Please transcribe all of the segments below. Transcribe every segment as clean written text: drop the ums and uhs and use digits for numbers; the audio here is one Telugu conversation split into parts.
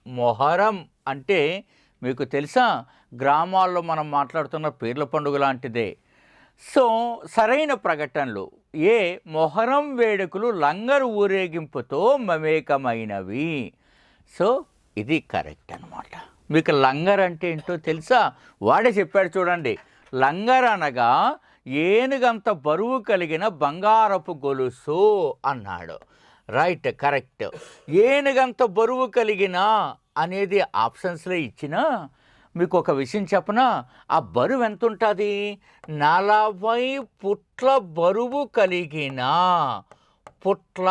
మొహరం అంటే మీకు తెలుసా, గ్రామాల్లో మనం మాట్లాడుతున్న పీర్ల పండుగ లాంటిదే. సో సరైన ప్రకటనలు ఏ మొహరం వేడుకలు లంగరు ఊరేగింపుతో మమేకమైనవి. సో ఇది కరెక్ట్ అనమాట. మీకు లంగర్ అంటే ఏంటో తెలుసా? వాడే చెప్పాడు చూడండి. లంగర్ అనగా ఏనుగంత బరువు కలిగిన బంగారపు గొలుసు అన్నాడు. Right, correct. ఏనుగంత బరువు కలిగిన అనేది ఆప్షన్స్లో ఇచ్చినా మీకు ఒక విషయం చెప్పనా, ఆ బరువు ఎంత ఉంటుంది? 40 పుట్ల బరువు కలిగిన పుట్ల,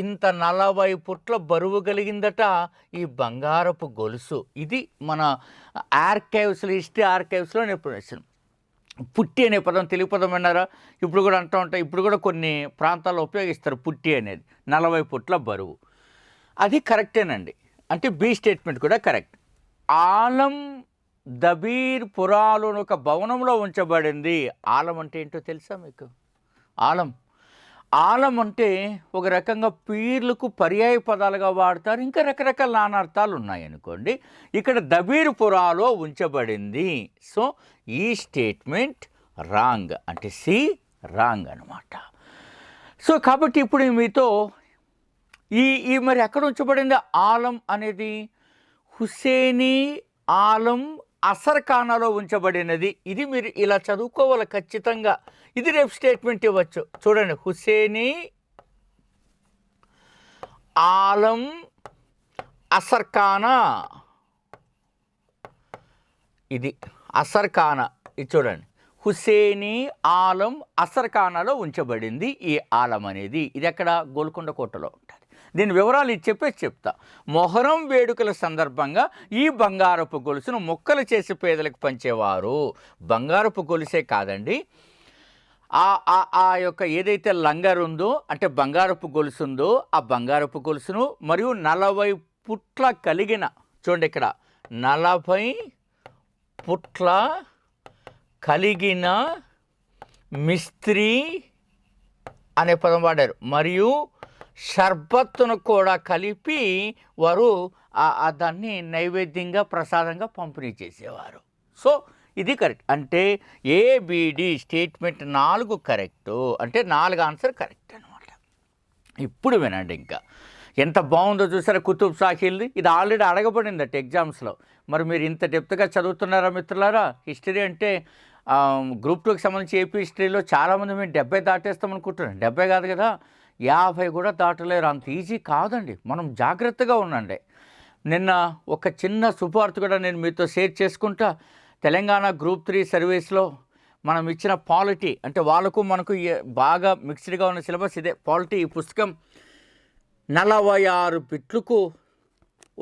ఇంత 40 పుట్ల బరువు కలిగిందట ఈ బంగారపు గొలుసు. ఇది మన ఆర్కైవ్స్లో, హిస్టరీ ఆర్కైవ్స్లో ఇన్ఫర్మేషన్. పుట్టి అనే పదం తెలుగు పదం విన్నారా? ఇప్పుడు కూడా అంటూ ఉంటాయి. ఇప్పుడు కూడా కొన్ని ప్రాంతాల్లో ఉపయోగిస్తారు పుట్టి అనేది. 40 పుట్ల బరువు, అది కరెక్టేనండి. అంటే బి స్టేట్మెంట్ కూడా కరెక్ట్. ఆలం దబీర్ పురాలోని ఒక భవనంలో ఉంచబడింది. ఆలం అంటే ఏంటో తెలుసా మీకు? ఆలం అంటే ఒక రకంగా పీర్లకు పర్యాయ పదాలుగా వాడతారు. ఇంకా రకరకాల నానార్థాలు ఉన్నాయనుకోండి. ఇక్కడ దబీర్ పురాలో ఉంచబడింది. సో ఈ స్టేట్మెంట్ రాంగ్, అంటే సి రాంగ్ అనమాట. సో కాబట్టి ఇప్పుడు మీతో ఈ మరి ఎక్కడ ఉంచబడింది ఆలం అనేది? హుసేనీ ఆలం అసర్ఖానాలో ఉంచబడినది. ఇది మీరు ఇలా చదువుకోవాలి ఖచ్చితంగా. ఇది రేపు స్టేట్మెంట్ ఇవ్వచ్చు. చూడండి, హుసేనీ ఆలం అసర్ఖానా, ఇది అసర్ఖానా. ఇది చూడండి, హుసేనీ ఆలం అసర్ఖానాలో ఉంచబడింది ఈ ఆలం అనేది. ఇది ఎక్కడ? గోల్కొండ కోటలో ఉంటుంది. దీని వివరాలు ఇది చెప్తా. మొహరం వేడుకల సందర్భంగా ఈ బంగారపు గొలుసును ముక్కలు చేసి పేదలకు పంచేవారు. బంగారపు గొలుసే కాదండి, ఆ యొక్క ఏదైతే లంగర్ ఉందో, అంటే బంగారపు గొలుసు ఉందో, ఆ బంగారపు గొలుసును మరియు 40 పుట్ల కలిగిన, చూడండి ఇక్కడ 40 పుట్ల కలిగిన మిస్త్రీ అనే పదం వాడారు. మరియు షర్బత్తును కూడా కలిపి వారు దాన్ని నైవేద్యంగా ప్రసాదంగా పంపిణీ చేసేవారు. సో ఇది కరెక్ట్. అంటే ఏబిడి స్టేట్మెంట్ 4 కరెక్టు, అంటే 4 ఆన్సర్ కరెక్ట్ అనమాట. ఇప్పుడు వినండి, ఇంకా ఎంత బాగుందో చూసారా కుతుబ్ షాహీల్ది. ఇది ఆల్రెడీ అడగబడిందట ఎగ్జామ్స్లో. మరి మీరు ఇంత డెప్త్గా చదువుతున్నారా మిత్రులారా? హిస్టరీ అంటే గ్రూప్ 2కి సంబంధించి ఏపీ హిస్టరీలో చాలామంది మేము 70 దాటేస్తాం అనుకుంటున్నాం. 70 కాదు కదా, 50 కూడా దాటలేరు. అంత ఈజీ కాదండి. మనం జాగ్రత్తగా ఉండండి. నిన్న ఒక చిన్న శుభవార్త కూడా నేను మీతో షేర్ చేసుకుంటా. తెలంగాణ గ్రూప్ 3 సర్వీస్లో మనం ఇచ్చిన పాలిటీ, అంటే వాళ్ళకు మనకు బాగా మిక్స్డ్గా ఉన్న సిలబస్ ఇదే పాలిటీ. ఈ పుస్తకం 46 బిట్లకు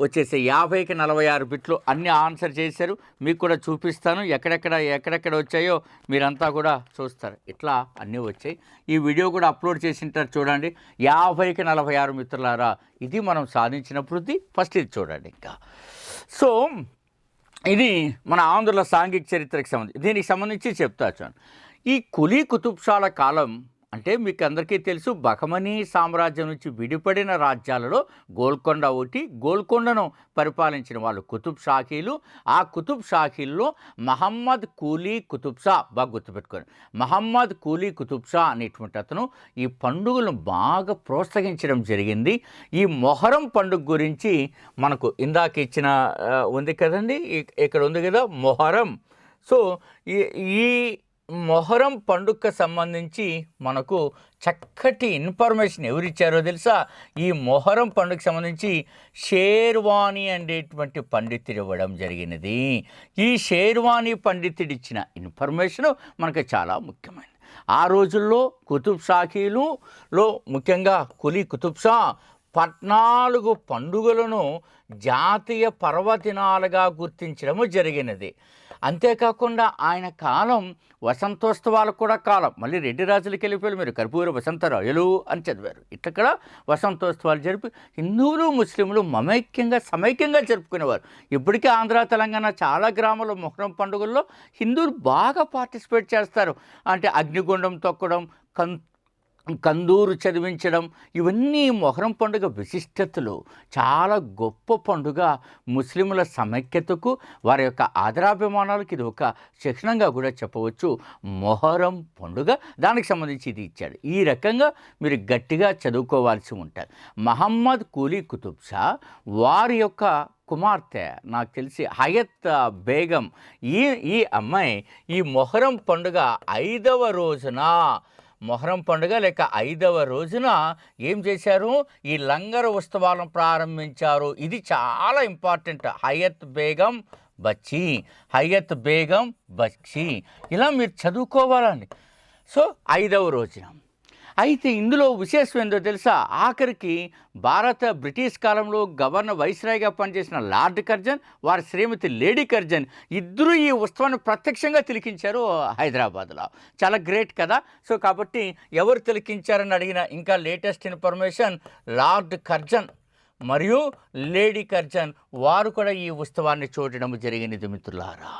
వచ్చేసి 50కి 46 బిట్లు అన్నీ ఆన్సర్ చేశారు. మీకు కూడా చూపిస్తాను ఎక్కడెక్కడ వచ్చాయో మీరంతా కూడా చూస్తారు. ఇట్లా అన్నీ వచ్చాయి. ఈ వీడియో కూడా అప్లోడ్ చేసింటారు చూడండి. 50కి 46 మిత్రులారా, ఇది మనం సాధించినప్పుడు ఫస్ట్ ఇది చూడండి. ఇంకా సో ఇది మన ఆంధ్రుల సాంఘిక చరిత్రకు సంబంధించి, దీనికి సంబంధించి చెప్తా చూడండి. ఈ కులీ కుతుబ్షాల కాలం అంటే మీకు అందరికీ తెలుసు, బహమనీ సామ్రాజ్యం నుంచి విడిపడిన రాజ్యాలలో గోల్కొండ ఒకటి. గోల్కొండను పరిపాలించిన వాళ్ళు కుతుబ్ షాహీలు. ఆ కుతుబ్ షాహీల్లో మహమ్మద్ కూలీ కుతుబ్ షా, బాగా గుర్తుపెట్టుకోండి, మహమ్మద్ కూలీ కుతుబ్ షా అనేటువంటి అతను ఈ పండుగలను బాగా ప్రోత్సహించడం జరిగింది. ఈ మొహరం పండుగ గురించి మనకు ఇందాక ఇచ్చిన ఉంది కదండి, ఇక్కడ ఉంది కదా మొహరం. సో ఈ మొహరం పండుగకు సంబంధించి మనకు చక్కటి ఇన్ఫర్మేషన్ ఎవరిచ్చారో తెలుసా? ఈ మొహరం పండుగకు సంబంధించి షేర్వాణి అనేటువంటి పండితుడు ఇవ్వడం జరిగినది. ఈ షేర్వాణి పండితుడు ఇచ్చిన ఇన్ఫర్మేషను మనకు చాలా ముఖ్యమైనది. ఆ రోజుల్లో కుతుబ్ షాహీలులో ముఖ్యంగా కులీ కుతుబ్ షా 14 పండుగలను జాతీయ పర్వదినాలుగా గుర్తించడము జరిగినది. అంతేకాకుండా ఆయన కాలం వసంతోత్సవాలకు కూడా కాలం. మళ్ళీ రెడ్డి రాజులకి వెళ్ళిపోయారు, మీరు కర్పూర వసంతరాయలు అని చదివారు. ఇక్కడ వసంతోత్సవాలు జరిపి హిందువులు ముస్లింలు సమైక్యంగా జరుపుకునేవారు. ఇప్పటికీ ఆంధ్ర తెలంగాణ చాలా గ్రామాల్లో మొహరం పండుగల్లో హిందువులు బాగా పార్టిసిపేట్ చేస్తారు. అంటే అగ్నిగుండం తొక్కడం, కందూరు చదివించడం, ఇవన్నీ మొహరం పండుగ విశిష్టతలు. చాలా గొప్ప పండుగ. ముస్లిముల సమైక్యతకు, వారి యొక్క ఆదరాభిమానాలకు ఇది ఒక చిహ్నంగా కూడా చెప్పవచ్చు. మొహరం పండుగ దానికి సంబంధించి ఇది ఇచ్చాడు. ఈ రకంగా మీరు గట్టిగా చదువుకోవాల్సి ఉంటుంది. మహమ్మద్ కూలీ కుతుబ్ షా వారి యొక్క కుమార్తె, నాకు తెలిసి హయత్ బేగం, ఈ అమ్మాయి ఈ మొహరం పండుగ 5వ రోజున, మొహరం పండుగ లేక 5వ రోజున ఏం చేశారు, ఈ లంగర్ ఉత్సవాలను ప్రారంభించారు. ఇది చాలా ఇంపార్టెంట్. హయత్ బేగం బచ్చి, హయత్ బేగం బచ్చి, ఇలా మీరు చదువుకోవాలండి. సో 5వ రోజున అయితే ఇందులో విశేషం ఏందో తెలుసా, ఆఖరికి బ్రిటిష్ కాలంలో గవర్నర్ వైస్రాయ్గా పనిచేసిన లార్డ్ కర్జన్, వారి శ్రీమతి లేడీ కర్జన్ ఇద్దరు ఈ ఉత్సవాన్ని ప్రత్యక్షంగా తిలకించారు హైదరాబాద్లో. చాలా గ్రేట్ కదా. సో కాబట్టి ఎవరు తిలకించారని అడిగిన ఇంకా లేటెస్ట్ ఇన్ఫర్మేషన్, లార్డ్ కర్జన్ మరియు లేడీ కర్జన్ వారు కూడా ఈ ఉత్సవాన్ని చూడడం జరిగినది మిత్రులారా.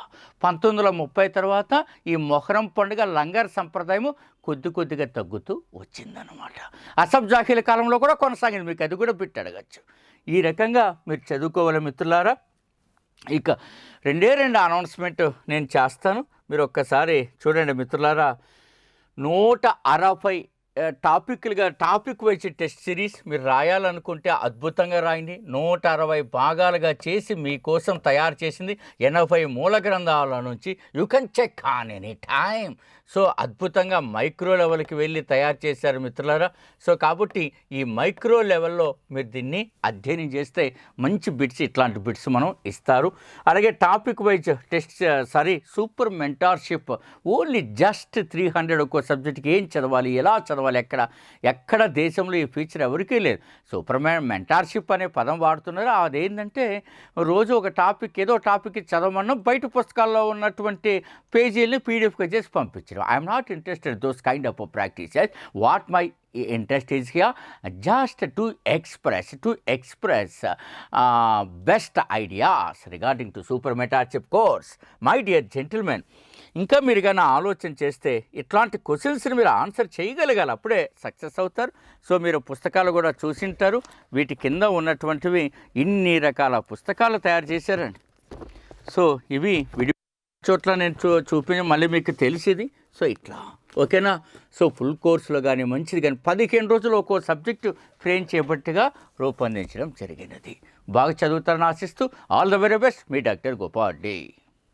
1930 తర్వాత ఈ మొహరం పండుగ లంగర్ సంప్రదాయము కొద్దిగా తగ్గుతూ వచ్చిందనమాట. అసఫ్ జాహీల కాలంలో కూడా కొనసాగింది. మీకు అది కూడా పెట్టి అడగచ్చు. ఈ రకంగా మీరు చదువుకోవాలి మిత్రులారా. ఇక 2 అనౌన్స్మెంట్ నేను చేస్తాను, మీరు ఒక్కసారి చూడండి మిత్రులారా. 160 టాపిక్ వైజ్ టెస్ట్ సిరీస్ మీరు రాయాలనుకుంటే అద్భుతంగా రాయండి. 160 భాగాలుగా చేసి మీకోసం తయారు చేసింది. 80 మూల గ్రంథాల నుంచి you can check on any time. So అద్భుతంగా మైక్రో లెవెల్కి వెళ్ళి తయారు చేశారు మిత్రులారా. సో కాబట్టి ఈ మైక్రో లెవెల్లో మీరు దీన్ని అధ్యయనం చేస్తే మంచి బిట్స్, ఇట్లాంటి బిట్స్ మనం ఇస్తారు. అలాగే topic wise test super mentorship only just 300 ఒక్కో సబ్జెక్ట్కి ఏం చదవాలి, ఎలా చదవాలి, ఎక్కడ దేశంలో ఈ ఫీచర్ ఎవరికీ లేదు. సూపర్ మెంటార్షిప్ అనే పదం వాడుతున్నారు. అదేంటంటే రోజు ఒక టాపిక్, ఏదో టాపిక్ చదవమన్నా బయట పుస్తకాల్లో ఉన్నటువంటి పేజీలని పీడిఎఫ్గా చేసి పంపించారు. I'm not interested in those kind of practices. What my interest is here, just to express best ideas regarding to super mentorship course. My dear gentlemen, ఇంకా మీరు కానీ ఆలోచన చేస్తే ఇట్లాంటి క్వశ్చన్స్ని మీరు ఆన్సర్ చేయగలగాలి, అప్పుడే సక్సెస్ అవుతారు. సో మీరు పుస్తకాలు కూడా చూసింటారు. వీటి కింద ఉన్నటువంటివి ఇన్ని రకాల పుస్తకాలు తయారు చేశారండి. సో ఇవి చోట్ల నేను చూపించి మళ్ళీ మీకు తెలిసింది. సో ఇట్లా ఓకేనా. సో ఫుల్ కోర్సులో కానీ మంచిది కానీ 15 రోజులు ఒక్కో సబ్జెక్టు ఫ్రేమ్ చేపట్టుగా రూపొందించడం జరిగినది. బాగా చదువుతారని ఆశిస్తూ ఆల్ ద వెరీ బెస్ట్, మీ డాక్టర్ గోపాల్ డి.